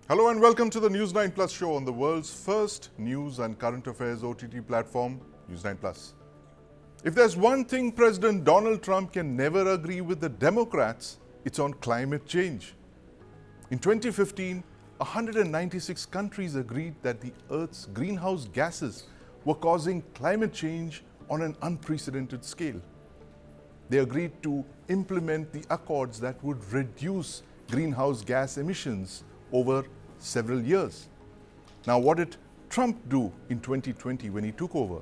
Hello and welcome to the News9 Plus show on the world's first news and current affairs OTT platform, News9 Plus. If there's one thing President Donald Trump can never agree with the Democrats, it's on climate change. In 2015, 196 countries agreed that the Earth's greenhouse gases were causing climate change on an unprecedented scale. They agreed to implement the accords that would reduce greenhouse gas emissions over several years. Now, what did Trump do in 2020 when he took over?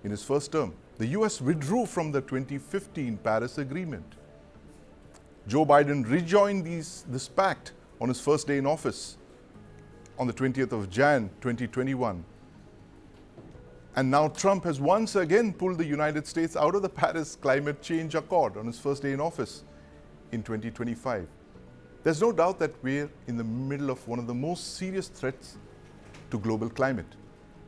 In his first term, the US withdrew from the 2015 Paris Agreement. Joe Biden rejoined this pact on his first day in office on the 20th of Jan 2021. And now Trump has once again pulled the United States out of the Paris Climate Change Accord on his first day in office in 2025. There's no doubt that we're in the middle of one of the most serious threats to global climate.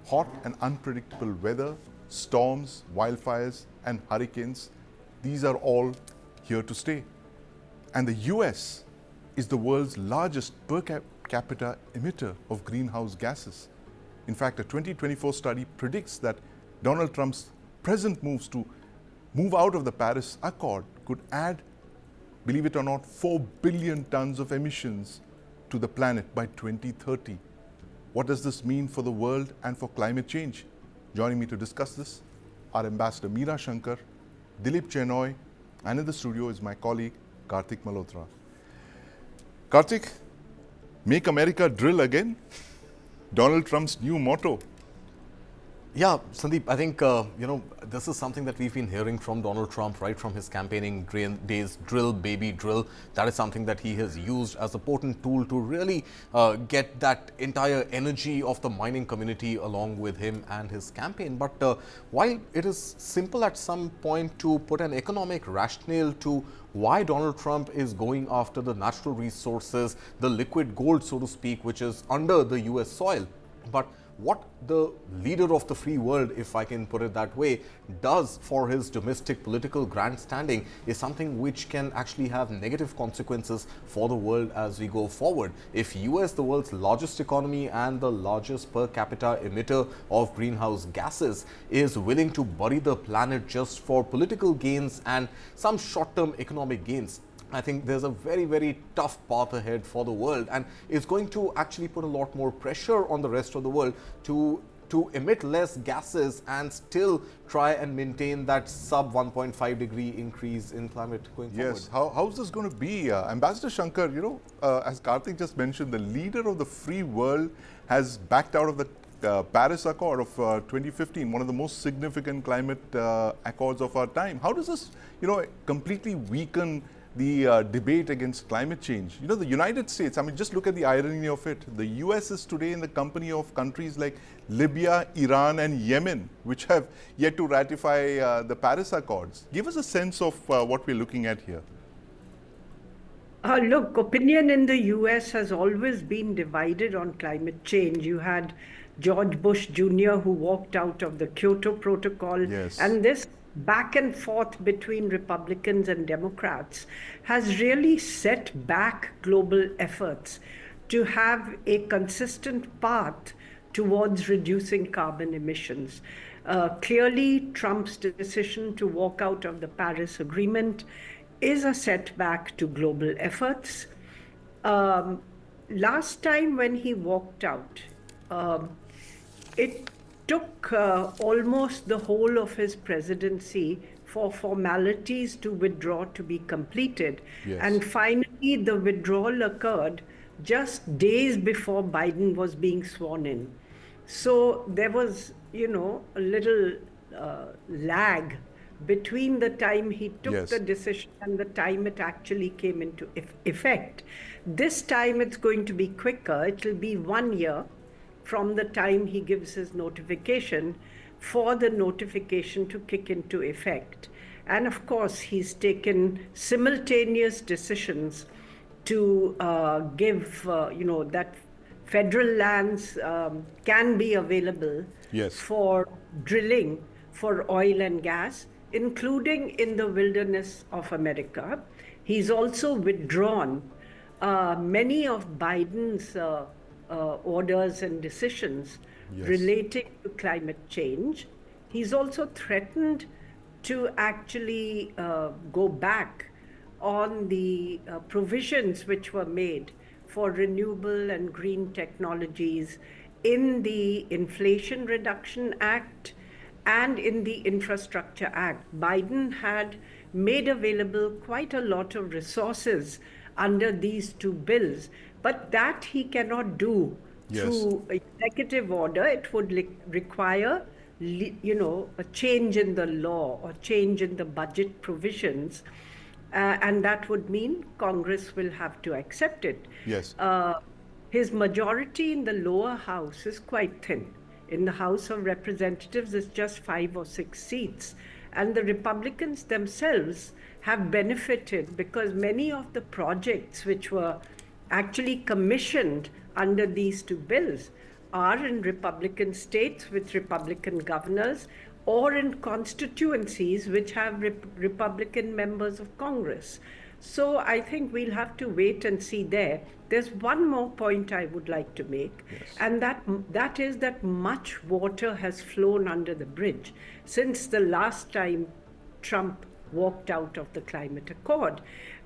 Hot and unpredictable weather, storms, wildfires, and hurricanes, these are all here to stay. And the US is the world's largest per capita emitter of greenhouse gases. In fact, a 2024 study predicts that Donald Trump's present moves to move out of the Paris Accord could add, believe it or not, 4 billion tons of emissions to the planet by 2030. What does this mean for the world and for climate change? Joining me to discuss this are Ambassador Meera Shankar, Dilip Chenoy, and in the studio is my colleague Karthik Malhotra. Karthik, make America drill again? Donald Trump's new motto. Yeah, Sandeep, I think, this is something that we've been hearing from Donald Trump right from his campaigning days, drill, baby, drill. That is something that he has used as a potent tool to really get that entire energy of the mining community along with him and his campaign. But while it is simple at some point to put an economic rationale to why Donald Trump is going after the natural resources, the liquid gold, so to speak, which is under the US soil, but what the leader of the free world, if I can put it that way, does for his domestic political grandstanding is something which can actually have negative consequences for the world as we go forward. If US, the world's largest economy and the largest per capita emitter of greenhouse gases, is willing to bury the planet just for political gains and some short-term economic gains, I think there's a very, very tough path ahead for the world, and it's going to actually put a lot more pressure on the rest of the world to emit less gases and still try and maintain that sub 1.5 degree increase in climate going forward. Yes, how's this going to be? Ambassador Shankar, as Karthik just mentioned, the leader of the free world has backed out of the Paris Accord of 2015, one of the most significant climate accords of our time. How does this, completely weaken the debate against climate change? The United States, just look at the irony of it. The US is today in the company of countries like Libya, Iran, and Yemen, which have yet to ratify the Paris Accords. Give us a sense of what we're looking at here. Look, opinion in the US has always been divided on climate change. You had George Bush Jr., who walked out of the Kyoto Protocol, yes, and this back and forth between Republicans and Democrats has really set back global efforts to have a consistent path towards reducing carbon emissions. Clearly, Trump's decision to walk out of the Paris Agreement is a setback to global efforts. Last time when he walked out, it took almost the whole of his presidency for formalities to withdraw to be completed. Yes. And finally, the withdrawal occurred just days before Biden was being sworn in. So there was, a little lag between the time he took Yes. the decision and the time it actually came into effect. This time it's going to be quicker. It will be 1 year from the time he gives his notification for the notification to kick into effect. And of course, he's taken simultaneous decisions to give, that federal lands can be available Yes. for drilling for oil and gas, including in the wilderness of America. He's also withdrawn many of Biden's orders and decisions Yes. relating to climate change. He's also threatened to actually go back on the provisions which were made for renewable and green technologies in the Inflation Reduction Act and in the Infrastructure Act. Biden had made available quite a lot of resources under these two bills, but that he cannot do Yes. through executive order. It would require, a change in the law or change in the budget provisions, and that would mean Congress will have to accept it. Yes. His majority in the lower house is quite thin. In the House of Representatives, it's just 5 or 6 seats. And the Republicans themselves have benefited because many of the projects which were actually commissioned under these two bills are in Republican states with Republican governors or in constituencies which have Republican members of Congress. So I think we'll have to wait and see there. There's one more point I would like to make, and that is that much water has flown under the bridge since the last time Trump walked out of the climate accord,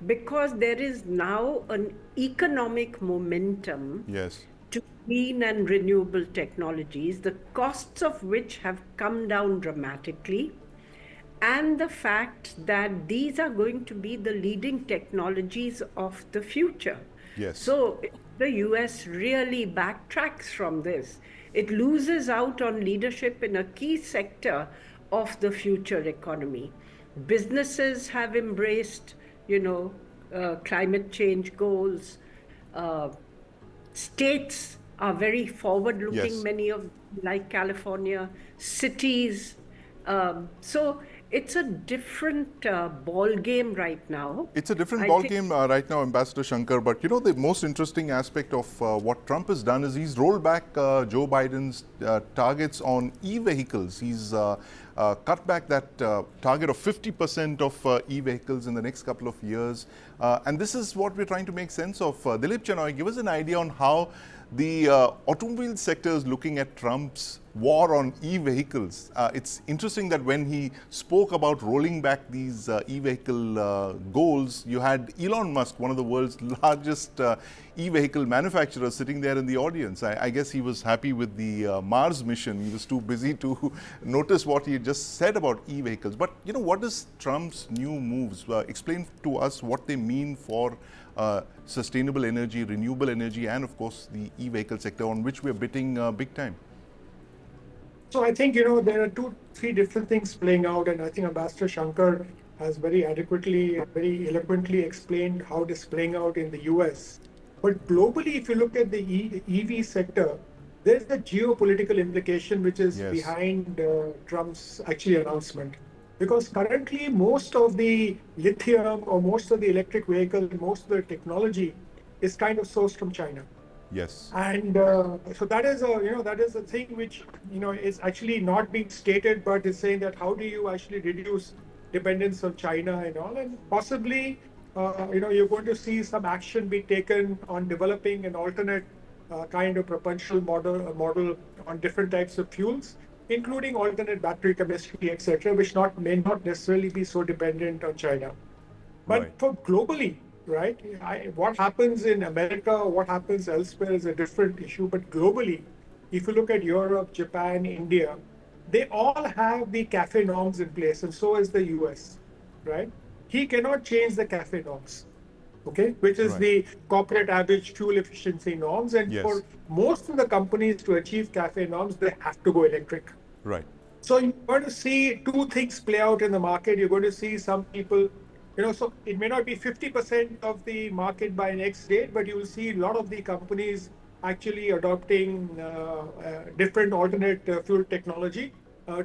because there is now an economic momentum Yes. to clean and renewable technologies, the costs of which have come down dramatically, and the fact that these are going to be the leading technologies of the future. Yes. So if the US really backtracks from this, it loses out on leadership in a key sector of the future economy. Businesses have embraced, climate change goals. States are very forward-looking, Yes. many of like California, cities. So it's a different ball game right now. It's a different I ball think- game right now, Ambassador Shankar. But the most interesting aspect of what Trump has done is he's rolled back Joe Biden's targets on e-vehicles. He's cut back that target of 50% of e-vehicles in the next couple of years. And this is what we're trying to make sense of. Dilip Chanoy, give us an idea on how the automobile sector is looking at Trump's war on e-vehicles. It's interesting that when he spoke about rolling back these e-vehicle goals, you had Elon Musk, one of the world's largest e-vehicle manufacturers, sitting there in the audience. I guess he was happy with the Mars mission. He was too busy to notice what he had just said about e-vehicles. But what is Trump's new moves? Explain to us what they mean for sustainable energy, renewable energy, and of course the e-vehicle sector, on which we're bidding big time. So I think, there are 2-3 different things playing out, and I think Ambassador Shankar has very adequately, very eloquently explained how it is playing out in the US. But globally, if you look at the EV sector, there's a geopolitical implication which is Yes. behind Trump's actually announcement. Because currently, most of the lithium or most of the electric vehicle, most of the technology is kind of sourced from China. Yes. And so that is a thing which is actually not being stated, but is saying that how do you actually reduce dependence on China and all, and possibly you're going to see some action be taken on developing an alternate kind of propulsion model on different types of fuels, including alternate battery chemistry, etc., which may not necessarily be so dependent on China. But Right. for globally, right, what happens in America, what happens elsewhere is a different issue. But globally, if you look at Europe, Japan, India, they all have the CAFE norms in place, and so is the US, right? He cannot change the CAFE norms, okay, which is Right. the corporate average fuel efficiency norms. And Yes. for most of the companies to achieve CAFE norms, they have to go electric. Right. So you're going to see two things play out in the market. You're going to see some people, so it may not be 50% of the market by next date, but you will see a lot of the companies actually adopting different alternate fuel technology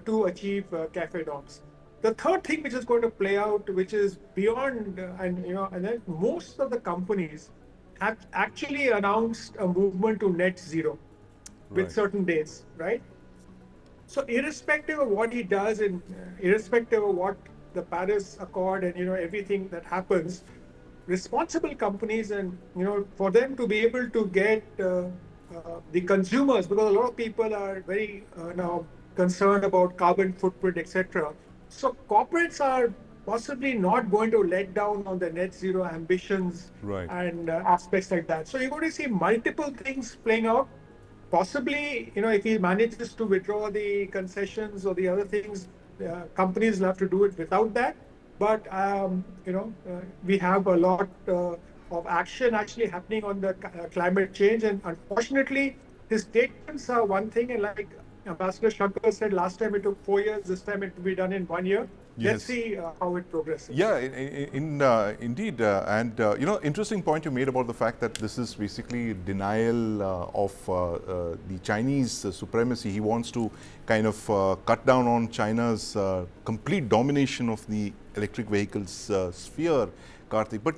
to achieve CAFE norms. The third thing which is going to play out, which is beyond, and then most of the companies have actually announced a movement to net zero with Right. certain dates, right? So irrespective of what he does and irrespective of what the Paris Accord and everything that happens, responsible companies and for them to be able to get the consumers, because a lot of people are very now concerned about carbon footprint, etc. So corporates are possibly not going to let down on the net zero ambitions Right. and aspects like that. So you're going to see multiple things playing out. Possibly, if he manages to withdraw the concessions or the other things, companies will have to do it without that. But we have a lot of action actually happening on the climate change, and unfortunately, his statements are one thing, and like Ambassador Shankar said last time, it took 4 years. This time, it will be done in 1 year. Let's Yes. see how it progresses. Yeah, indeed. And, interesting point you made about the fact that this is basically denial of the Chinese supremacy. He wants to kind of cut down on China's complete domination of the electric vehicles sphere, Karthik. But,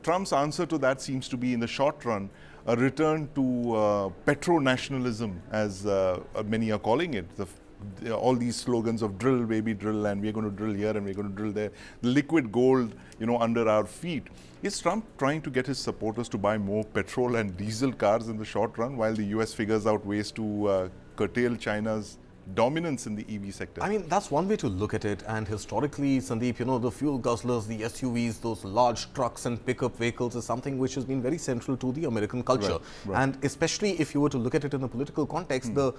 Trump's answer to that seems to be, in the short run, a return to Petrol nationalism, as many are calling it. All these slogans of drill, baby, drill, and we're going to drill here and we're going to drill there. The liquid gold, under our feet. Is Trump trying to get his supporters to buy more petrol and diesel cars in the short run while the US figures out ways to curtail China's dominance in the EV sector? I mean, that's one way to look at it. And historically, Sandeep, the fuel guzzlers, the SUVs, those large trucks and pickup vehicles is something which has been very central to the American culture. Right. And especially if you were to look at it in a political context, the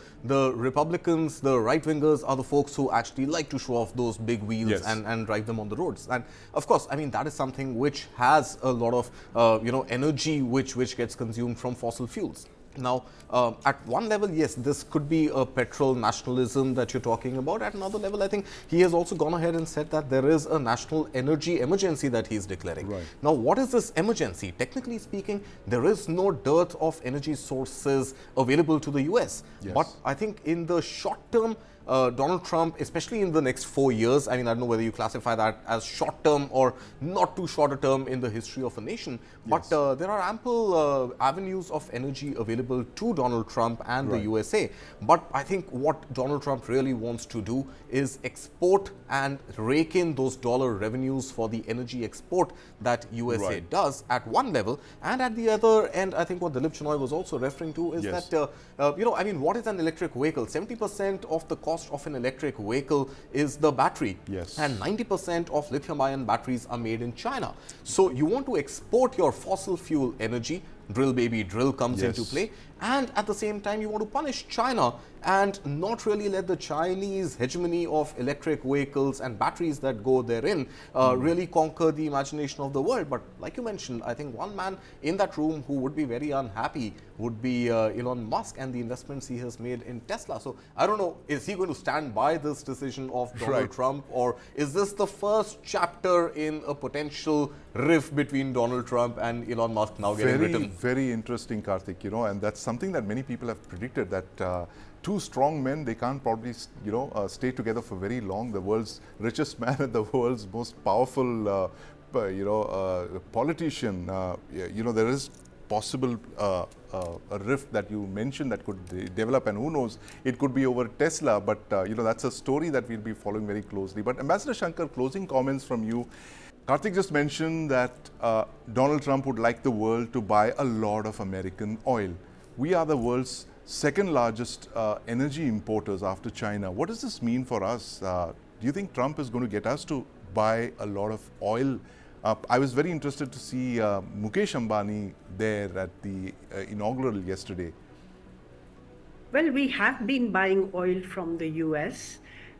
Republicans, the right-wingers are the folks who actually like to show off those big wheels. Yes. and drive them on the roads. And of course, I mean, that is something which has a lot of, energy which gets consumed from fossil fuels. Now, at one level, yes, this could be a petrol nationalism that you're talking about. At another level, I think he has also gone ahead and said that there is a national energy emergency that he's declaring. Right. Now, what is this emergency? Technically speaking, there is no dearth of energy sources available to the US. Yes. But I think in the short term, Donald Trump, especially in the next 4 years, I mean, I don't know whether you classify that as short term or not too short a term in the history of a nation, but Yes. there are ample avenues of energy available to Donald Trump and Right. the USA. But I think what Donald Trump really wants to do is export and rake in those dollar revenues for the energy export that USA Right. does at one level. And at the other end, I think what Dilip Chinoy was also referring to is Yes. that, I mean, what is an electric vehicle? 70% of the cost of an electric vehicle is the battery. Yes. And 90% of lithium-ion batteries are made in China. So you want to export your fossil fuel energy, drill baby drill comes Yes. into play, and at the same time you want to punish China and not really let the Chinese hegemony of electric vehicles and batteries that go therein really conquer the imagination of the world. But like you mentioned, I think one man in that room who would be very unhappy would be Elon Musk and the investments he has made in Tesla. So I don't know, is he going to stand by this decision of Donald Right. Trump, or is this the first chapter in a potential rift between Donald Trump and Elon Musk now getting written? Very interesting, Karthik, and that's something that many people have predicted, that two strong men, they can't probably, stay together for very long. The world's richest man and the world's most powerful, politician, there is possible a rift that you mentioned that could develop, and who knows, it could be over Tesla, but that's a story that we'll be following very closely. But Ambassador Shankar, closing comments from you. Karthik just mentioned that Donald Trump would like the world to buy a lot of American oil. We are the world's second largest energy importers after China. What does this mean for us? Do you think Trump is going to get us to buy a lot of oil? I was very interested to see Mukesh Ambani there at the inaugural yesterday. Well, we have been buying oil from the US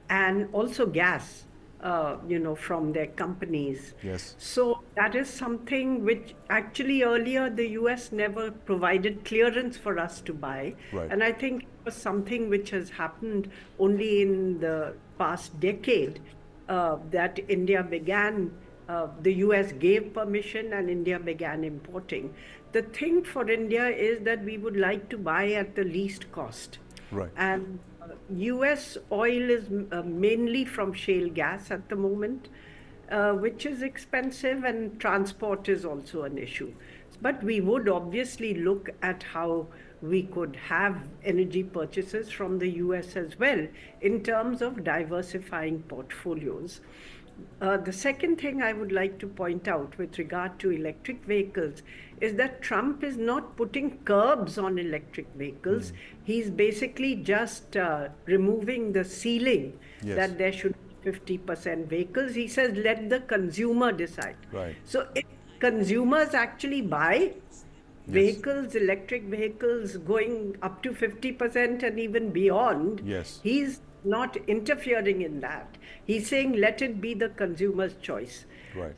and also gas, from their companies. Yes. So that is something which actually earlier the US never provided clearance for us to buy. Right. And I think it was something which has happened only in the past decade, that India began, the US gave permission and India began importing. The thing for India is that we would like to buy at the least cost. Right. And US oil is mainly from shale gas at the moment, which is expensive, and transport is also an issue. But we would obviously look at how we could have energy purchases from the US as well in terms of diversifying portfolios. The second thing I would like to point out with regard to electric vehicles is that Trump is not putting curbs on electric vehicles. He's basically just removing the ceiling Yes. that there should be 50% vehicles. He says, let the consumer decide. Right. So if consumers actually buy vehicles, electric vehicles going up to 50% and even beyond, Yes. he's not interfering in that. He's saying let it be the consumer's choice. Right.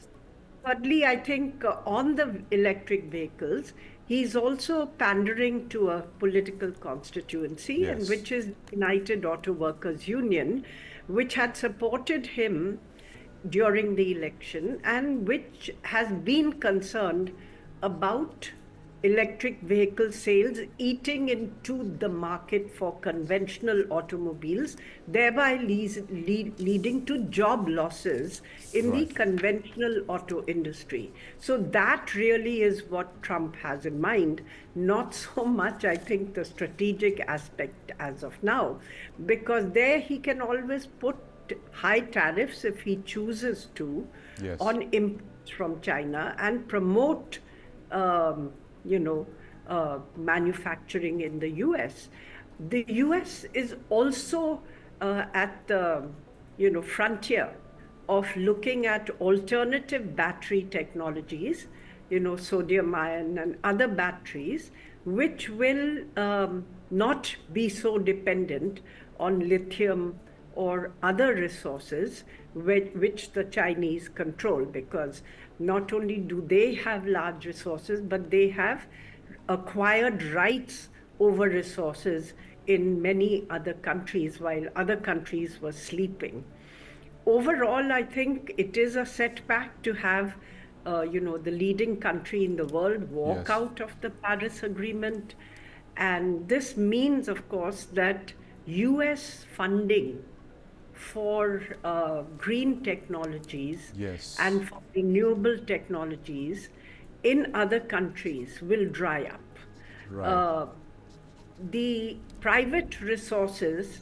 Thirdly, I think on the electric vehicles, he's also pandering to a political constituency, Yes. and which is United Auto Workers Union, which had supported him during the election and which has been concerned about electric vehicle sales eating into the market for conventional automobiles, thereby leading to job losses in the conventional auto industry. So that really is what Trump has in mind, not so much, I think, the strategic aspect as of now, because there he can always put high tariffs if he chooses to Yes. on imports from China and promote manufacturing in the US. The US is also at the frontier of looking at alternative battery technologies, sodium ion and other batteries, which will not be so dependent on lithium or other resources which the Chinese control, because not only do they have large resources, but they have acquired rights over resources in many other countries while other countries were sleeping. Overall, I think it is a setback to have the leading country in the world walk Yes. out of the Paris Agreement. And this means, of course, that US funding for green technologies Yes. and for renewable technologies in other countries will dry up. Right. The private resources,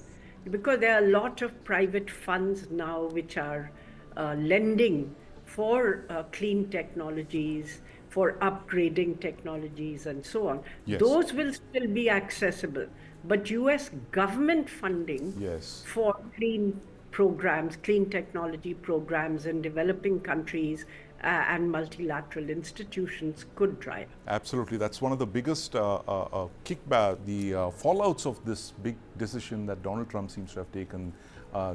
because there are a lot of private funds now which are lending for clean technologies, for upgrading technologies and so on. Yes. Those will still be accessible. But US government funding Yes. for clean programs, clean technology programs in developing countries and multilateral institutions could dry up. Absolutely. That's one of the biggest kickback, the fallouts of this big decision that Donald Trump seems to have taken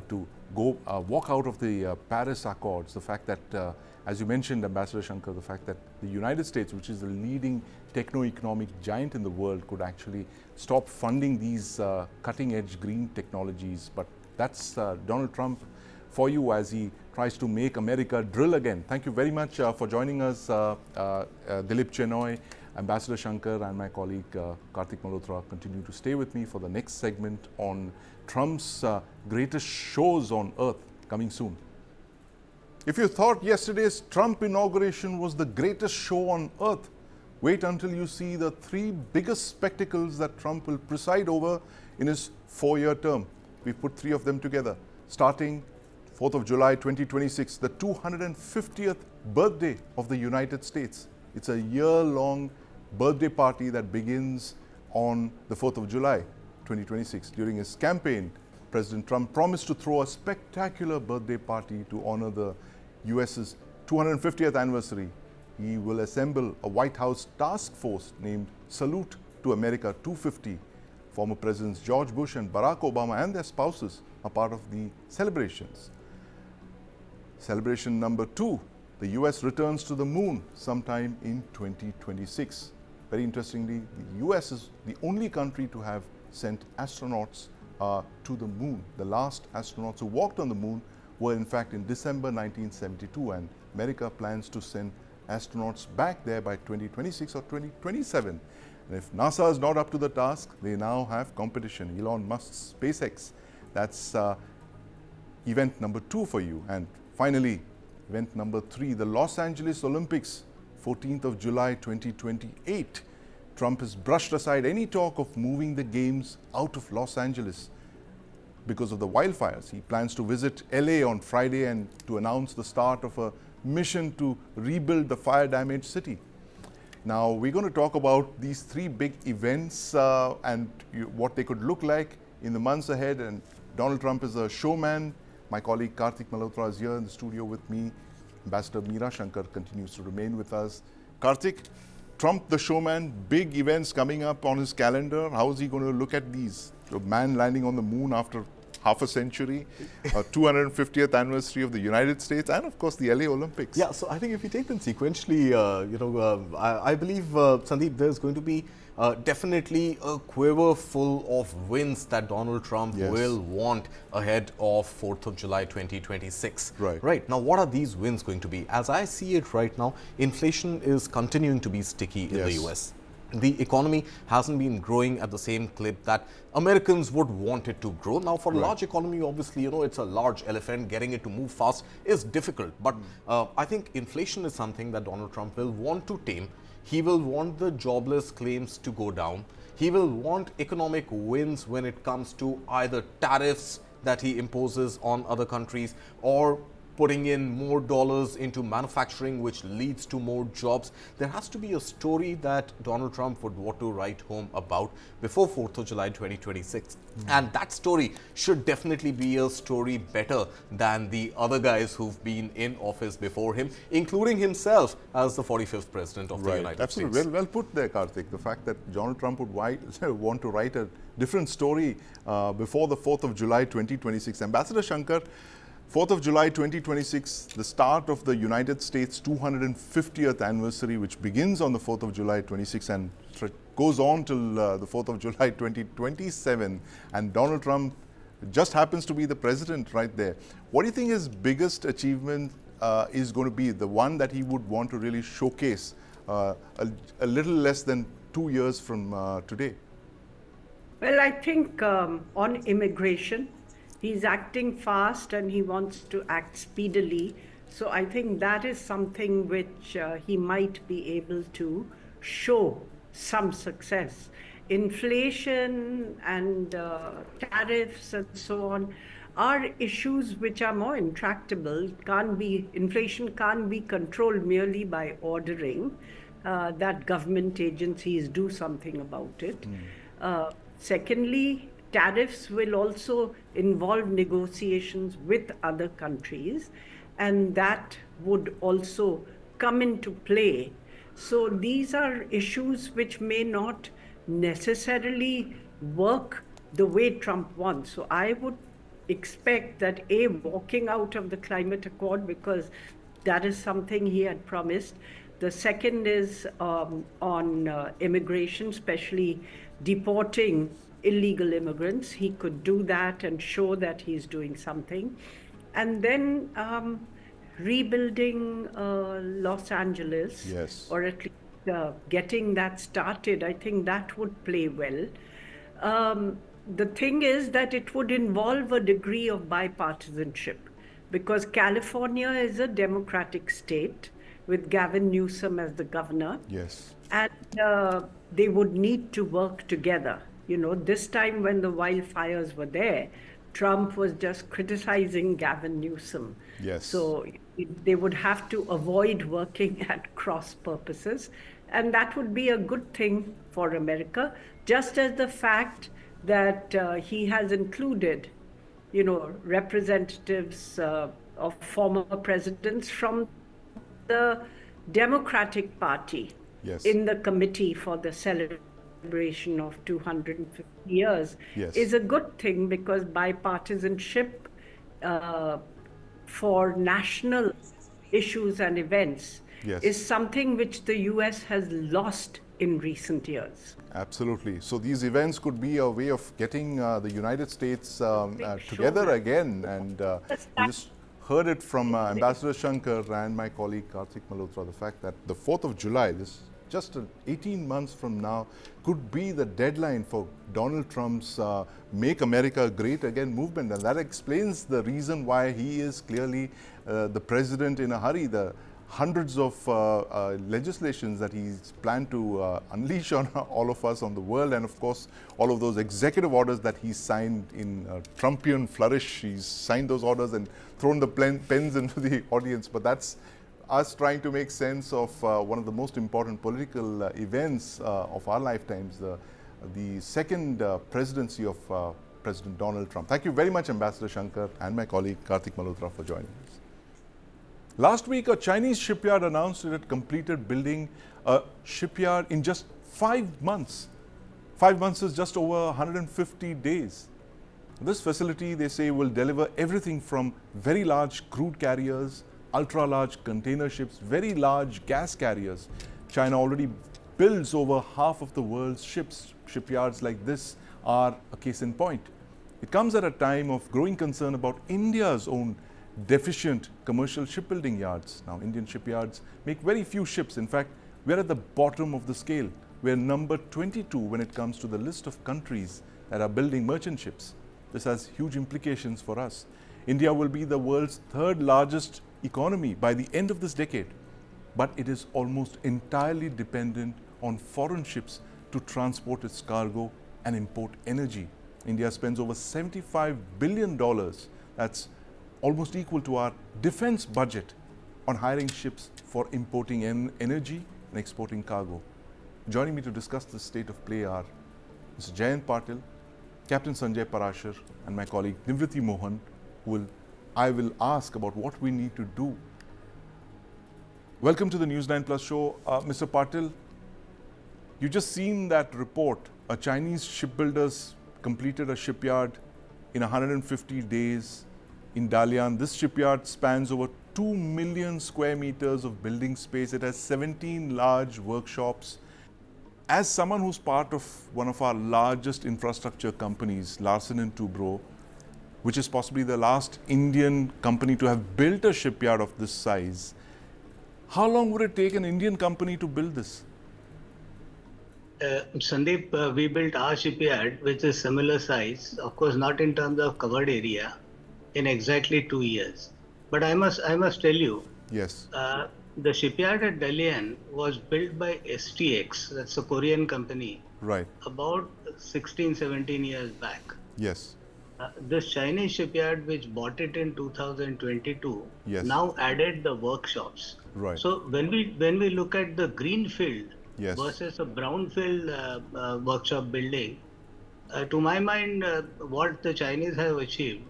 to go walk out of the Paris Accords. The fact that, as you mentioned, Ambassador Shankar, the fact that the United States, which is the leading techno-economic giant in the world, could actually stop funding these cutting-edge green technologies. But that's Donald Trump for you as he tries to make America drill again. Thank you very much for joining us, Dilip Chenoy, Ambassador Shankar, and my colleague Karthik Malhotra. Continue to stay with me for the next segment on Trump's greatest shows on earth, coming soon. If you thought yesterday's Trump inauguration was the greatest show on earth, wait until you see the three biggest spectacles that Trump will preside over in his 4-year term. We've put three of them together, starting 4th of July 2026, the 250th birthday of the United States. It's a year-long birthday party that begins on the 4th of July 2026. During his campaign, President Trump promised to throw a spectacular birthday party to honor the US's 250th anniversary. He will assemble a White House task force named Salute to America 250. Former Presidents George Bush and Barack Obama and their spouses are part of the celebrations. Celebration number 2, the US returns to the moon sometime in 2026. Very interestingly, the US is the only country to have sent astronauts to the moon. The last astronauts who walked on the moon were in fact in December 1972, and America plans to send astronauts back there by 2026 or 2027. And if NASA is not up to the task, they now have competition. Elon Musk's SpaceX. That's event number 2 for you. And finally, event number 3, the Los Angeles Olympics, 14th of July 2028. Trump has brushed aside any talk of moving the games out of Los Angeles. because of the wildfires. He plans to visit LA on Friday and to announce the start of a mission to rebuild the fire-damaged city. Now, we're going to talk about these three big events and what they could look like in the months ahead. And Donald Trump is a showman. My colleague Karthik Malhotra is here in the studio with me. Ambassador Meera Shankar continues to remain with us. Karthik, Trump the showman, big events coming up on his calendar. How is he going to look at these? A man landing on the moon after half a century, 250th anniversary of the United States, and of course the LA Olympics. Yeah, so I think if we take them sequentially, I believe, Sandeep, there's going to be definitely a quiver full of wins that Donald Trump will want ahead of 4th of July 2026. Right. Now, what are these wins going to be? As I see it right now, inflation is continuing to be sticky in the US. The economy hasn't been growing at the same clip that Americans would want it to grow. Now, for a large economy, obviously, it's a large elephant. Getting it to move fast is difficult. But I think inflation is something that Donald Trump will want to tame. He will want the jobless claims to go down. He will want economic wins when it comes to either tariffs that he imposes on other countries or putting in more dollars into manufacturing, which leads to more jobs. There has to be a story that Donald Trump would want to write home about before 4th of July 2026. And that story should definitely be a story better than the other guys who've been in office before him, including himself as the 45th president of the United States. Absolutely. Well put there, Karthik. The fact that Donald Trump would want to write a different story before the 4th of July 2026. Ambassador Shankar, 4th of July 2026, the start of the United States 250th anniversary, which begins on the 4th of July 26 and goes on till the 4th of July 2027. And Donald Trump just happens to be the president right there. What do you think his biggest achievement is going to be, the one that he would want to really showcase a little less than 2 years from today? Well, I think on immigration, he's acting fast and he wants to act speedily. So I think that is something which he might be able to show some success. Inflation and tariffs and so on are issues which are more intractable. Inflation can't be controlled merely by ordering that government agencies do something about it. Secondly, tariffs will also involve negotiations with other countries, and that would also come into play. So these are issues which may not necessarily work the way Trump wants. So I would expect that walking out of the climate accord, because that is something he had promised. The second is on immigration, especially deporting illegal immigrants. He could do that and show that he's doing something. And then rebuilding Los Angeles, or at least getting that started, I think that would play well. The thing is that it would involve a degree of bipartisanship, because California is a democratic state with Gavin Newsom as the governor. And they would need to work together. This time when the wildfires were there, Trump was just criticizing Gavin Newsom. So they would have to avoid working at cross purposes. And that would be a good thing for America, just as the fact that he has included, representatives of former presidents from the Democratic Party in the committee for the celebration of 250 years is a good thing, because bipartisanship for national issues and events is something which the US has lost in recent years. Absolutely. So these events could be a way of getting the United States together again. And we just heard it from Ambassador Shankar and my colleague Karthik Malhotra, the fact that the 4th of July, this just 18 months from now, could be the deadline for Donald Trump's Make America Great Again movement. And that explains the reason why he is clearly the president in a hurry. The hundreds of legislations that he's planned to unleash on all of us, on the world, and of course all of those executive orders that he signed in Trumpian flourish. He's signed those orders and thrown the pens into the audience. But that's us trying to make sense of one of the most important political events of our lifetimes, the second presidency of President Donald Trump. Thank you very much, Ambassador Shankar, and my colleague Karthik Malhotra for joining us. Last week, a Chinese shipyard announced it had completed building a shipyard in just 5 months. 5 months is just over 150 days. This facility, they say, will deliver everything from very large crude carriers, ultra-large container ships, very large gas carriers. China already builds over half of the world's ships. Shipyards like this are a case in point. It comes at a time of growing concern about India's own deficient commercial shipbuilding yards. Now, Indian shipyards make very few ships. In fact, we're at the bottom of the scale. We're number 22 when it comes to the list of countries that are building merchant ships. This has huge implications for us. India will be the world's third largest economy by the end of this decade, but it is almost entirely dependent on foreign ships to transport its cargo and import energy. India spends over $75 billion, that's almost equal to our defense budget, on hiring ships for importing energy and exporting cargo. Joining me to discuss the state of play are Mr. Jayant Patel, Captain Sanjay Parasher, and my colleague Nivriti Mohan, who I will ask about what we need to do. Welcome to the News9 Plus show. Mr. Patel, you just seen that report. A Chinese shipbuilders completed a shipyard in 150 days in Dalian. This shipyard spans over 2 million square meters of building space. It has 17 large workshops. As someone who's part of one of our largest infrastructure companies, Larsen Tubro, which is possibly the last Indian company to have built a shipyard of this size, how long would it take an Indian company to build this? Sandeep, we built our shipyard, which is similar size, of course not in terms of covered area, in exactly 2 years. But I must tell you, Yes. the shipyard at Dalian was built by STX, that's a Korean company, Right. about 16, 17 years back. Yes. This Chinese shipyard, which bought it in 2022, Yes. now added the workshops. Right. So when we look at the greenfield Yes. versus a brownfield workshop building, to my mind, what the Chinese have achieved,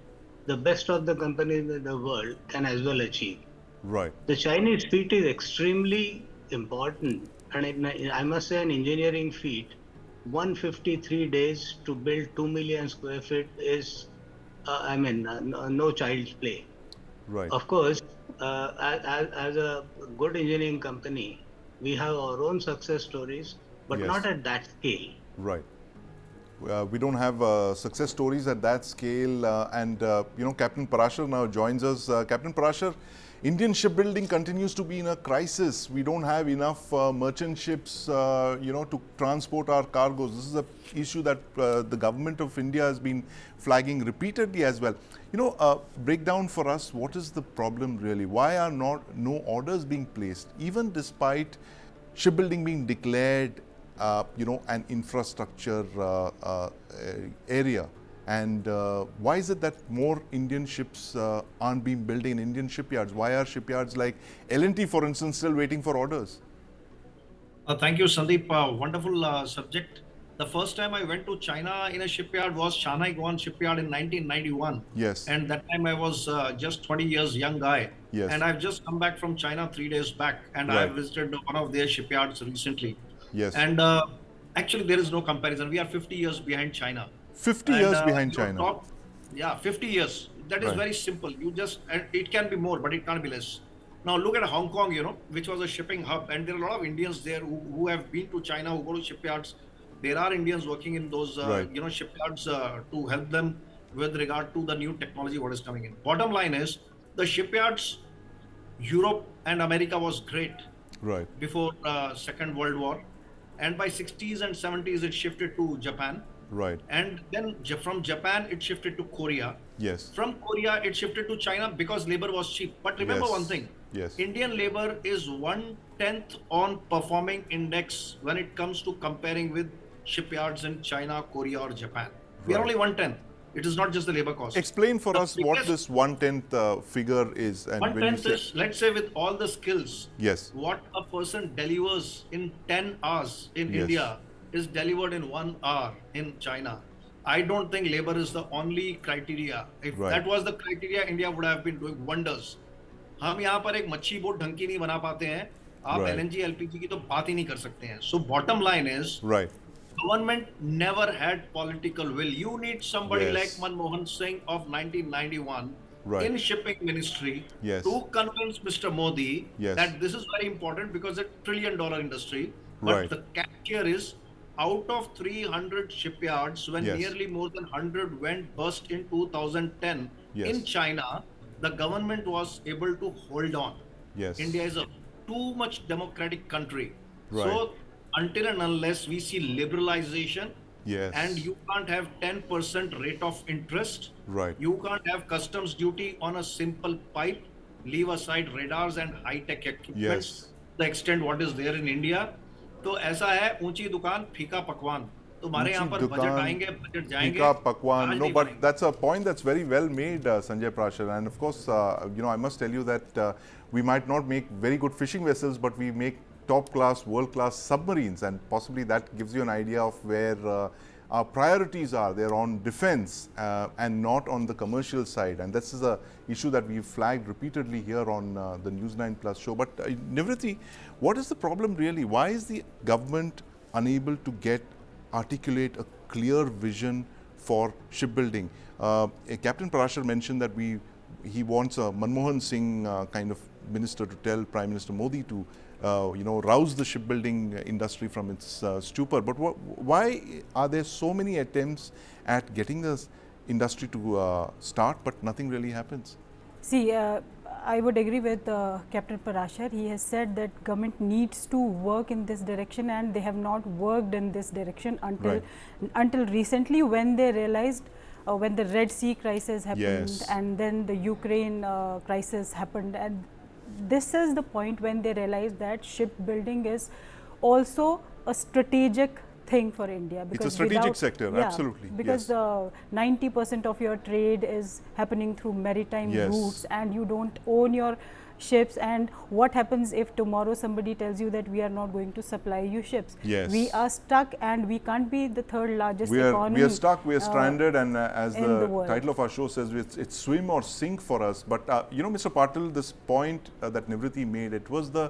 the best of the companies in the world can as well achieve. Right. The Chinese feat is extremely important, and I must say an engineering feat. 153 days to build 2 million square feet is, no child's play. Right. Of course, as a good engineering company, we have our own success stories, but Yes. not at that scale. Right. We don't have success stories at that scale. Captain Parasher now joins us. Captain Parasher, Indian shipbuilding continues to be in a crisis. We don't have enough merchant ships, to transport our cargoes. This is an issue that the government of India has been flagging repeatedly as well. Break down for us, what is the problem really? Why are no orders being placed, even despite shipbuilding being declared an infrastructure area? And why is it that more Indian ships aren't being built in Indian shipyards? Why are shipyards like L&T, for instance, still waiting for orders? Thank you, Sandeep. Wonderful subject. The first time I went to China in a shipyard was Shanghai Guan Shipyard in 1991. Yes. And that time I was just 20 years young guy. Yes. And I've just come back from China 3 days back, and Right. I visited one of their shipyards recently. Yes. And actually, there is no comparison. We are 50 years behind China. 50 And, years behind you know, China. 50 years. That is Right. very simple. And it can be more, but it can't be less. Now look at Hong Kong, which was a shipping hub, and there are a lot of Indians there who have been to China, who go to shipyards. There are Indians working in those, Right. shipyards to help them with regard to the new technology what is coming in. Bottom line is, the shipyards, Europe and America was great Right. before Second World War, and by 60s and 70s it shifted to Japan. Right. And then from Japan, it shifted to Korea. Yes. From Korea, it shifted to China because labor was cheap. But remember Yes. one thing, Yes. Indian labor is 1/10 on performing index when it comes to comparing with shipyards in China, Korea, or Japan. We are Right. only 1/10. It is not just the labor cost. Explain for The us what biggest this 1/10 figure is, and one when you tenth say is, let's say, with all the skills, yes, what a person delivers in 10 hours in yes, India is delivered in 1 hour in China. I don't think labor is the only criteria. If right, that was the criteria, India would have been doing wonders. हम यहाँ पर एक मच्छी boat ढंग की नहीं बना पाते हैं. आप right, LNG LPG की तो बात ही नहीं कर सकते हैं. So bottom line is, right, government never had political will. You need somebody like yes, Manmohan Singh of 1991 right, in shipping ministry yes, to convince Mr. Modi yes, that this is very important because it's $1 trillion industry. But right, the catch here is, out of 300 shipyards, when yes, nearly more than 100 went bust in 2010 in yes, China, the government was able to hold on. yes, India is a too much democratic country. right, So until and unless we see liberalization, yes, and you can't have 10% rate of interest, right, you can't have customs duty on a simple pipe, leave aside radars and high-tech equipments, yes. the extent what is there in India. तो ऐसा है, ऊंची दुकान फीका पकवान. तुम्हारे यहाँ Uchi पर बजट dukan, आएंगे, बजट जाएंगे, Pika Pakwan. राज No, नहीं but बनेंगे. that's a point that's very well made, Sanjay Prashar. And of course, I must tell you that we might not make very good fishing vessels, but we make top-class, world-class submarines, and possibly that gives you an idea of where our priorities are. They're on defense and not on the commercial side. And this is a issue that we've flagged repeatedly here on the News9 Plus show. But Nivriti, what is the problem really? Why is the government unable to articulate a clear vision for shipbuilding? Captain Parasher mentioned that he wants a Manmohan Singh kind of minister to tell Prime Minister Modi to rouse the shipbuilding industry from its stupor. But why are there so many attempts at getting this industry to start, but nothing really happens? See, I would agree with Captain Parasher. He has said that government needs to work in this direction, and they have not worked in this direction until recently, when they realized when the Red Sea crisis happened, Yes. and then the Ukraine crisis happened, and this is the point when they realized that shipbuilding is also a strategic thing for India. It's a strategic sector, yeah, absolutely. because Yes. 90% of your trade is happening through maritime Yes. routes, and you don't own your ships. And what happens if tomorrow somebody tells you that we are not going to supply you ships? Yes. We are stuck, and we can't be the third largest We economy. are stuck, we are stranded, and as in the the world. title of our show says, it's swim or sink for us. But Mr. Patel, this point that Nivriti made, it was the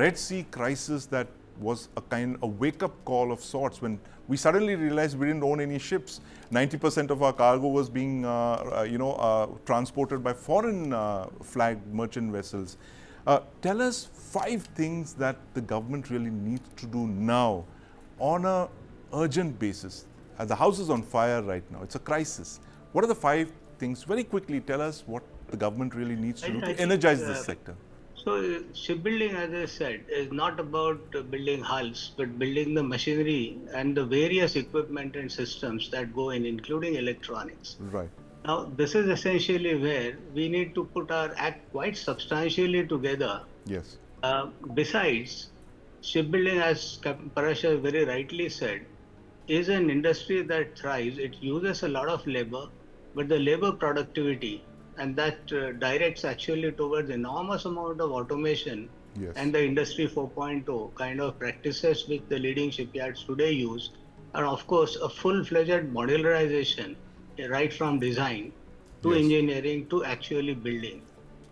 Red Sea crisis that was a wake-up call of sorts, when we suddenly realized we didn't own any ships. 90% of our cargo was being transported by foreign flagged merchant vessels. Tell us 5 things that the government really needs to do now on a urgent basis. The house is on fire right now. It's a crisis. What are the 5 things? Very quickly, tell us what the government really needs to do I to think, energize this sector. So shipbuilding, as I said, is not about building hulls, but building the machinery and the various equipment and systems that go in, including electronics. Right. Now, this is essentially where we need to put our act quite substantially together. Yes. Besides, shipbuilding, as Captain Parasher very rightly said, is an industry that thrives. It uses a lot of labor, but the labor productivity, and that directs actually towards enormous amount of automation. Yes. And the industry 4.0 kind of practices which the leading shipyards today use, and of course a full-fledged modularization right from design to Yes. engineering to actually building.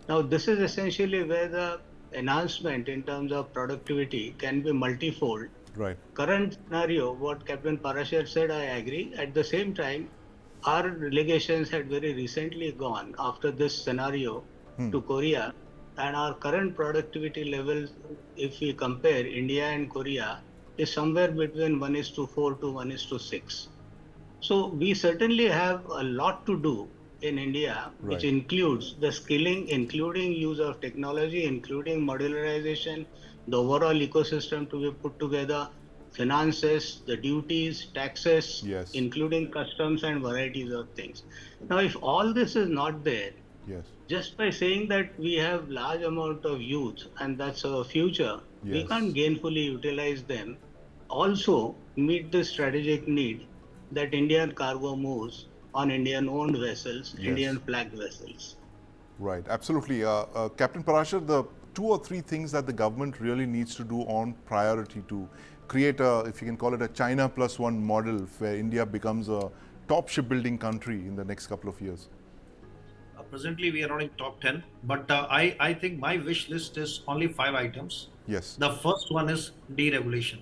Now this is essentially where the enhancement in terms of productivity can be multifold. Right. Current scenario, what Captain Parasher said, I agree. At the same time, our delegations had very recently gone after this scenario to Korea, and our current productivity levels, if we compare India and Korea, is somewhere between 1:4 to 1:6. So we certainly have a lot to do in India, which Right. includes the skilling, including use of technology, including modularization, the overall ecosystem to be put together, finances, the duties, taxes, Yes. including customs and varieties of things. Now, if all this is not there, Yes. Just by saying that we have large amount of youth and that's our future, we Yes. can't gainfully utilize them. Also meet the strategic need that Indian cargo moves on Indian-owned vessels, Yes. Indian-flagged vessels. Right, absolutely. Captain Parasher, the 2 or 3 things that the government really needs to do on priority to create a, if you can call it a China plus one model where India becomes a top shipbuilding country in the next couple of years. Presently, we are not in top 10, but I think my wish list is only 5 items. Yes. The first one is deregulation.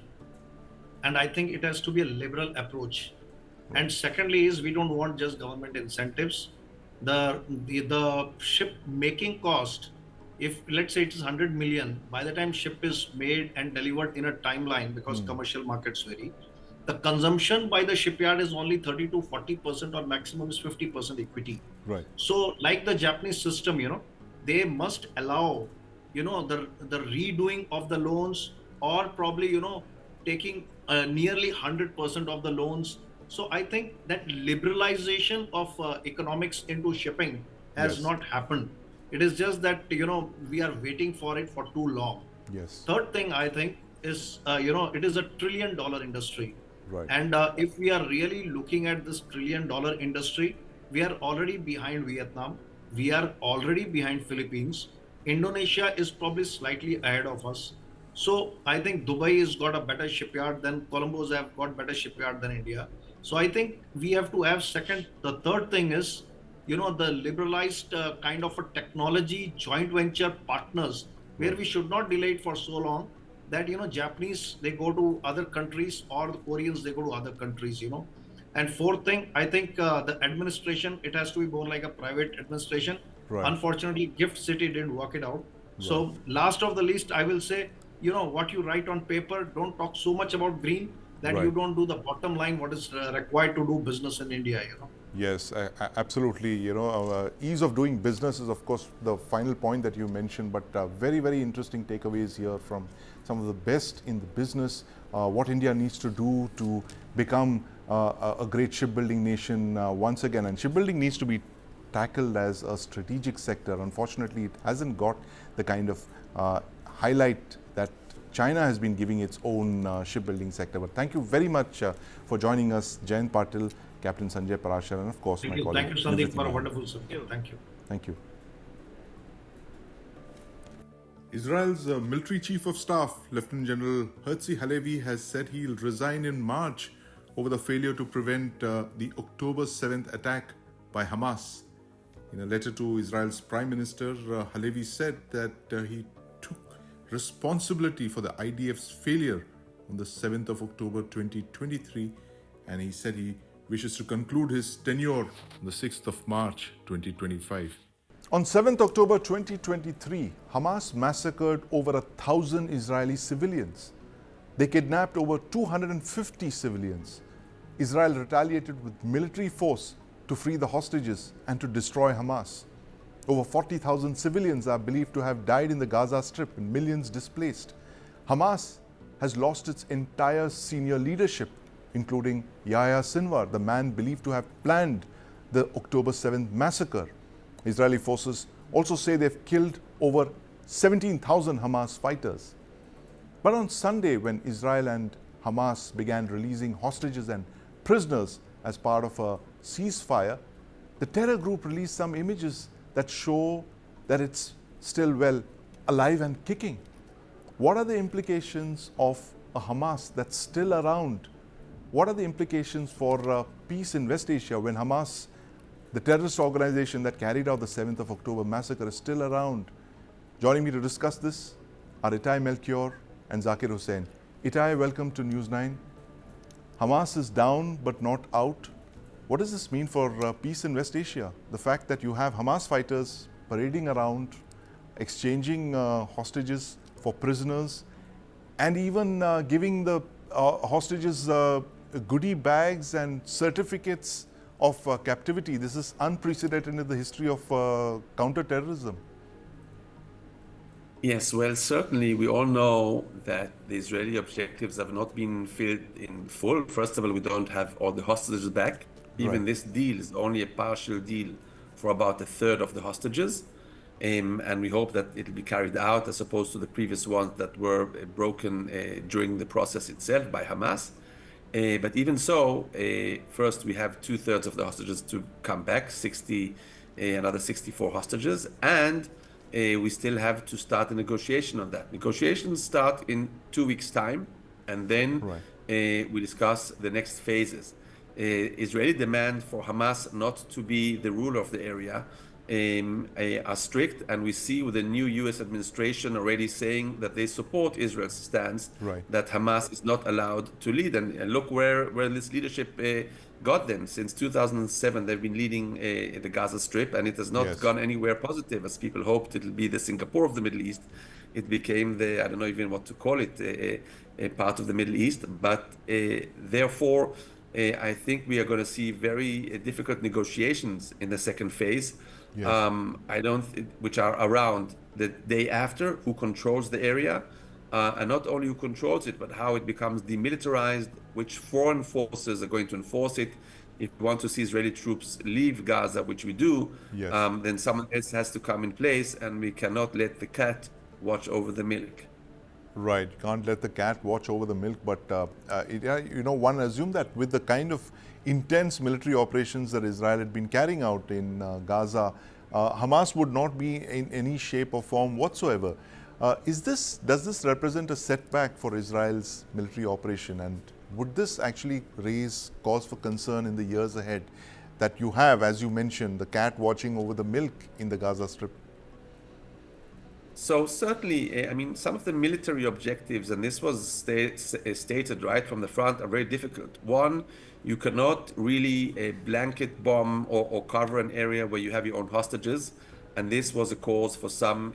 And I think it has to be a liberal approach. And secondly is we don't want just government incentives. The ship making cost, if let's say it is 100 million, by the time ship is made and delivered in a timeline, because commercial markets vary, the consumption by the shipyard is only 30 to 40% or maximum is 50% equity. Right. So like the Japanese system, they must allow, the redoing of the loans, or probably, taking nearly 100% of the loans. So I think that liberalization of economics into shipping has Yes. not happened. It is just that, we are waiting for it for too long. Yes. Third thing I think is, it is a $1 trillion industry. Right. And if we are really looking at this $1 trillion industry, we are already behind Vietnam. We are already behind Philippines. Indonesia is probably slightly ahead of us. So I think Dubai has got a better shipyard than Colombo's have got better shipyard than India. So I think we have to have second. The third thing is, the liberalized kind of a technology joint venture partners, where we should not delay it for so long that, Japanese, they go to other countries, or the Koreans, they go to other countries, And fourth thing, I think the administration, it has to be more like a private administration. Right. Unfortunately, Gift City didn't work it out. So last of the list, I will say, what you write on paper, don't talk so much about green that you Right. don't do the bottom line, what is required to do business in India, Yes, absolutely. Ease of doing business is, of course, the final point that you mentioned, but very, very interesting takeaways here from some of the best in the business, what India needs to do to become a great shipbuilding nation once again. And shipbuilding needs to be tackled as a strategic sector. Unfortunately, it hasn't got the kind of highlight that China has been giving its own shipbuilding sector. But thank you very much for joining us, Sanjay Patel, Captain Sanjay Parasher, and of course my colleague. Thank you, Sandeep, for a wonderful subject. Thank you. Thank you. Israel's military chief of staff, Lieutenant General Herzi Halevi, has said he'll resign in March over the failure to prevent the October 7th attack by Hamas. In a letter to Israel's Prime Minister, Halevi said that he took responsibility for the IDF's failure on the 7th of October 2023, and he said he wishes to conclude his tenure on the 6th of March 2025. On 7th October 2023, Hamas massacred over 1,000 Israeli civilians. They kidnapped over 250 civilians. Israel retaliated with military force to free the hostages and to destroy Hamas. Over 40,000 civilians are believed to have died in the Gaza Strip and millions displaced. Hamas has lost its entire senior leadership, including Yahya Sinwar, the man believed to have planned the October 7th massacre. Israeli forces also say they've killed over 17,000 Hamas fighters. But on Sunday, when Israel and Hamas began releasing hostages and prisoners as part of a ceasefire, the terror group released some images that show that it's still well alive and kicking. What are the implications of a Hamas that's still around? What are the implications for peace in West Asia when Hamas, the terrorist organization that carried out the 7th of October massacre, is still around? Joining me to discuss this are Itai Melchior and Zakir Hussain. Itai, welcome to News9. Hamas is down but not out. What does this mean for peace in West Asia? The fact that you have Hamas fighters parading around, exchanging hostages for prisoners, and even giving the hostages goodie bags and certificates of captivity. This is unprecedented in the history of counter-terrorism. Yes, well, certainly we all know that the Israeli objectives have not been filled in full. First of all, we don't have all the hostages back. Even Right. this deal is only a partial deal for about a third of the hostages. And we hope that it'll be carried out as opposed to the previous ones that were broken during the process itself by Hamas. But even so, first we have 2/3 of the hostages to come back, another 64 hostages, and we still have to start a negotiation on that. Negotiations start in 2 weeks' time, and then we discuss the next phases. Israeli demand for Hamas not to be the ruler of the area are strict, and we see with the new U.S. administration already saying that they support Israel's stance that Hamas is not allowed to lead. And look where this leadership got them. Since 2007, they've been leading the Gaza Strip, and it has not gone anywhere positive, as people hoped it'll be the Singapore of the Middle East. It became I don't know even what to call it, a part of the Middle East. But therefore, I think we are going to see very difficult negotiations in the second phase. Which are around the day after, who controls the area, and not only who controls it, but how it becomes demilitarized, which foreign forces are going to enforce it. If we want to see Israeli troops leave Gaza, which we do, then someone else has to come in place, and we cannot let the cat watch over the milk. Right, can't let the cat watch over the milk, but one assumed that with the kind of intense military operations that Israel had been carrying out in Gaza, Hamas would not be in any shape or form whatsoever. Does this represent a setback for Israel's military operation, and would this actually raise cause for concern in the years ahead that you have, as you mentioned, the cat watching over the milk in the Gaza Strip? So certainly, I mean, some of the military objectives, and this was stated right from the front, are very difficult. One, you cannot really blanket bomb or cover an area where you have your own hostages, and this was a cause for some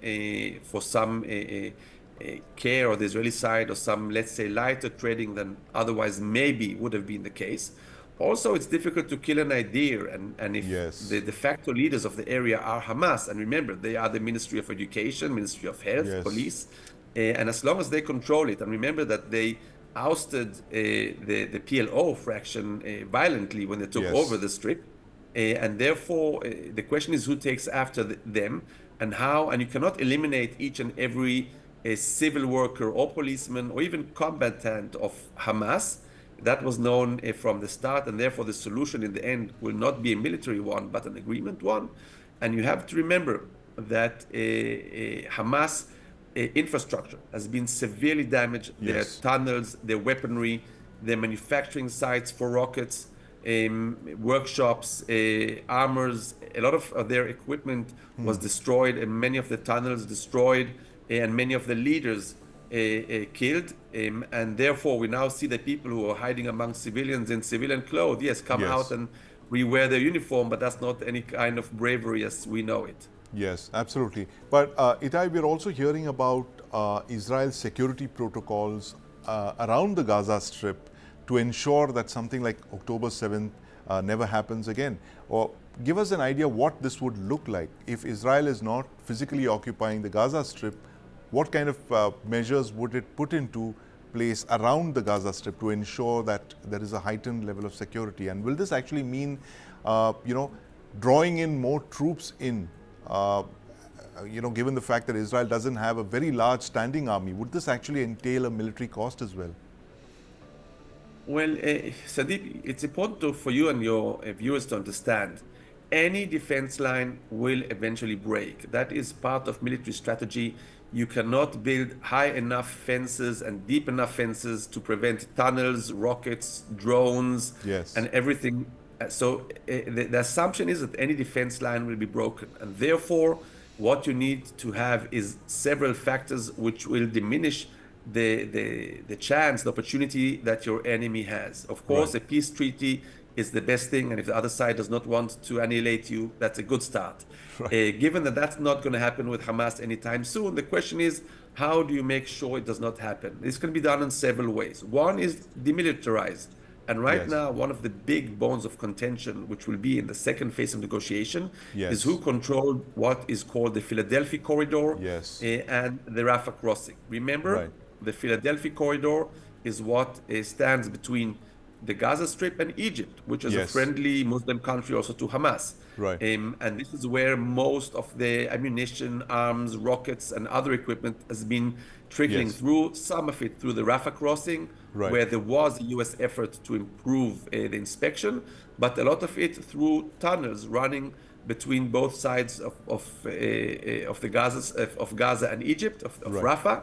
care on the Israeli side, or some, let's say, lighter trading than otherwise maybe would have been the case. Also, it's difficult to kill an idea, and if the de facto leaders of the area are Hamas, and remember, they are the Ministry of Education, Ministry of Health, police, and as long as they control it, and remember that they ousted the PLO fraction violently when they took over the Strip, and therefore the question is who takes after them, and how, and you cannot eliminate each and every civil worker or policeman or even combatant of Hamas. That was known from the start, and therefore the solution in the end will not be a military one, but an agreement one. And you have to remember that Hamas infrastructure has been severely damaged. Their tunnels, their weaponry, their manufacturing sites for rockets, workshops, armors, a lot of their equipment was destroyed, and many of the tunnels destroyed, and many of the leaders killed, and therefore we now see that people who are hiding among civilians in civilian clothes, come out and re-wear their uniform, but that's not any kind of bravery as we know it. Yes, absolutely. But Itai, we're also hearing about Israel's security protocols around the Gaza Strip to ensure that something like October 7th never happens again. Or give us an idea what this would look like if Israel is not physically occupying the Gaza Strip. What kind of measures would it put into place around the Gaza Strip to ensure that there is a heightened level of security? And will this actually mean, drawing in more troops in, given the fact that Israel doesn't have a very large standing army? Would this actually entail a military cost as well? Well, Sandeep, it's important for you and your viewers to understand any defense line will eventually break. That is part of military strategy. You cannot build high enough fences and deep enough fences to prevent tunnels, rockets, drones, and everything. So the assumption is that any defense line will be broken. And therefore, what you need to have is several factors which will diminish the chance, the opportunity that your enemy has. Of course, a peace treaty is the best thing, and if the other side does not want to annihilate you, that's a good start. Given that that's not going to happen with Hamas anytime soon, the question is, how do you make sure it does not happen? This can be done in several ways. One is demilitarized. And right now, one of the big bones of contention, which will be in the second phase of negotiation, is who controlled what is called the Philadelphia corridor and the Rafah crossing. Remember, the Philadelphia corridor is what stands between the Gaza Strip and Egypt, which is a Yes. friendly Muslim country also to Hamas. Right. And this is where most of the ammunition, arms, rockets, and other equipment has been trickling Yes. through, some of it through the Rafah crossing, Right. where there was a US effort to improve the inspection, but a lot of it through tunnels running between both sides of Gaza and Egypt, of Right. Rafah.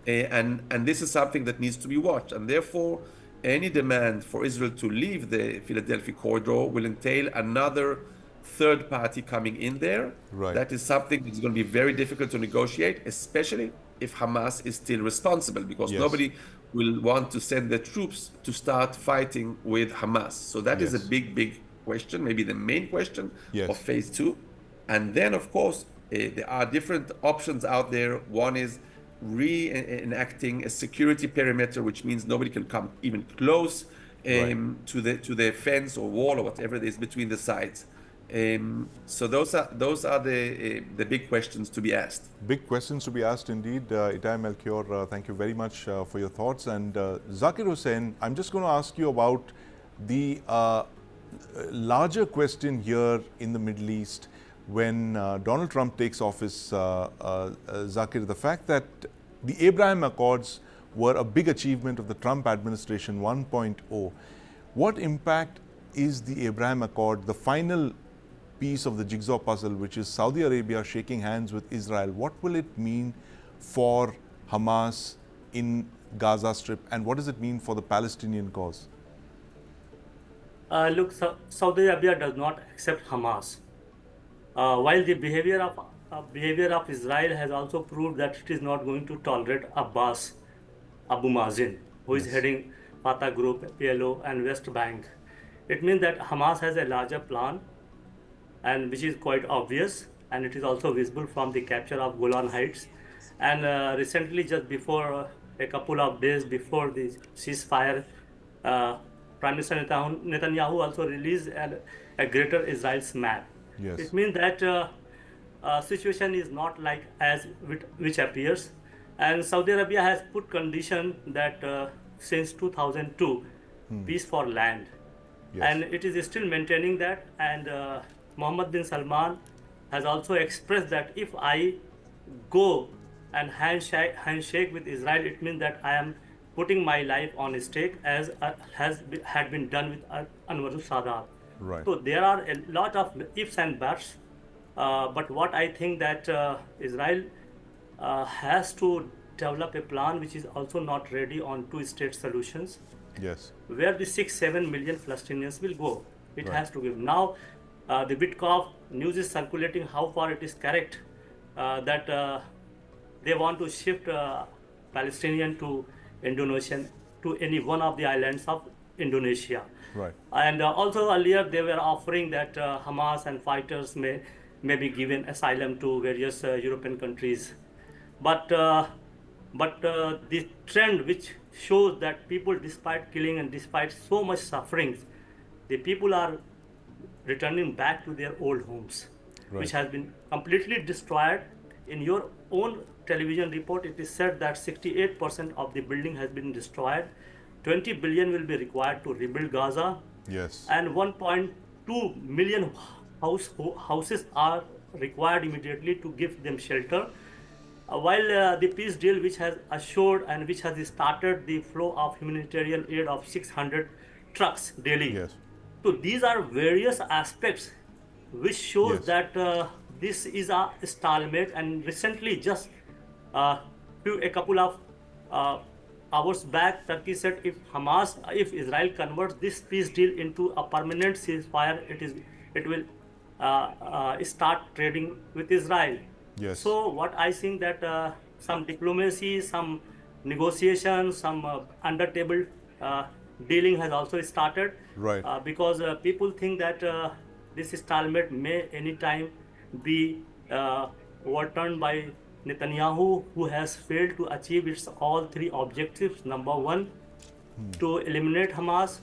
And this is something that needs to be watched. And therefore, any demand for Israel to leave the Philadelphia corridor will entail another third party coming in there. Right. That is something that's going to be very difficult to negotiate, especially if Hamas is still responsible, because Yes. nobody will want to send their troops to start fighting with Hamas. So that is a Yes. big question, maybe the main question Yes. of phase two. And then, of course, there are different options out there. One is reenacting a security perimeter, which means nobody can come even close to the fence or wall or whatever it is between the sides. So those are the big questions to be asked. Big questions to be asked indeed. Itai Melchior, thank you very much for your thoughts. And Zakir Hussain, I'm just going to ask you about the larger question here in the Middle East when Donald Trump takes office, Zakir, the fact that the Abraham Accords were a big achievement of the Trump administration 1.0. What impact is the Abraham Accord, the final piece of the jigsaw puzzle, which is Saudi Arabia shaking hands with Israel? What will it mean for Hamas in Gaza Strip, and what does it mean for the Palestinian cause? Look, Saudi Arabia does not accept Hamas. While the behavior of Israel has also proved that it is not going to tolerate Abu Mazen, who is heading Fatah Group, PLO, and West Bank. It means that Hamas has a larger plan, and which is quite obvious, and it is also visible from the capture of Golan Heights. And recently, just before a couple of days before the ceasefire, Prime Minister Netanyahu also released a greater Israel's map. Yes. It means that situation is not like as which appears, and Saudi Arabia has put condition that since 2002, peace for land, Yes. and it is still maintaining that. And Mohammed bin Salman has also expressed that if I go and handshake with Israel, it means that I am putting my life on stake, as had been done with Anwar al-Sadat. Right. So there are a lot of ifs and buts, but what I think that Israel has to develop a plan which is also not ready on two-state solutions, Yes. where the 6-7 million Palestinians will go. It Right. has to give. Now, the Witkoff news is circulating, how far it is correct, that they want to shift Palestinian to Indonesian, to any one of the islands of Indonesia. Right. And also earlier they were offering that Hamas and fighters may be given asylum to various European countries. But the trend which shows that people, despite killing and despite so much sufferings, the people are returning back to their old homes, which has been completely destroyed. In your own television report, it is said that 68% of the building has been destroyed. 20 billion will be required to rebuild Gaza. Yes. And 1.2 million houses are required immediately to give them shelter. While the peace deal, which has assured and which has started the flow of humanitarian aid of 600 trucks daily. Yes. So these are various aspects which shows Yes. that this is a stalemate. And recently, just a couple of hours back, Turkey said if Israel converts this peace deal into a permanent ceasefire, it will start trading with Israel. Yes. So what I think that some diplomacy, some negotiations, some under table dealing has also started. Right. Because people think that this stalemate may anytime be overturned by Netanyahu, who has failed to achieve its all three objectives. Number one, to eliminate Hamas.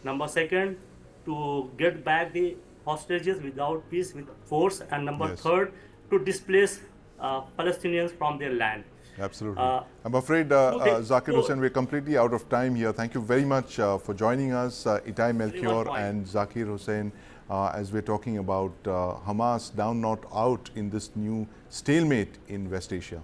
Number second, to get back the hostages without peace, with force. And number Yes. third, to displace Palestinians from their land. Absolutely. Uh, I'm afraid, Zakir Hussain, we're completely out of time here. Thank you very much for joining us, Itai Melchior and Zakir Hussain, as we're talking about Hamas down, not out in this new stalemate in West Asia.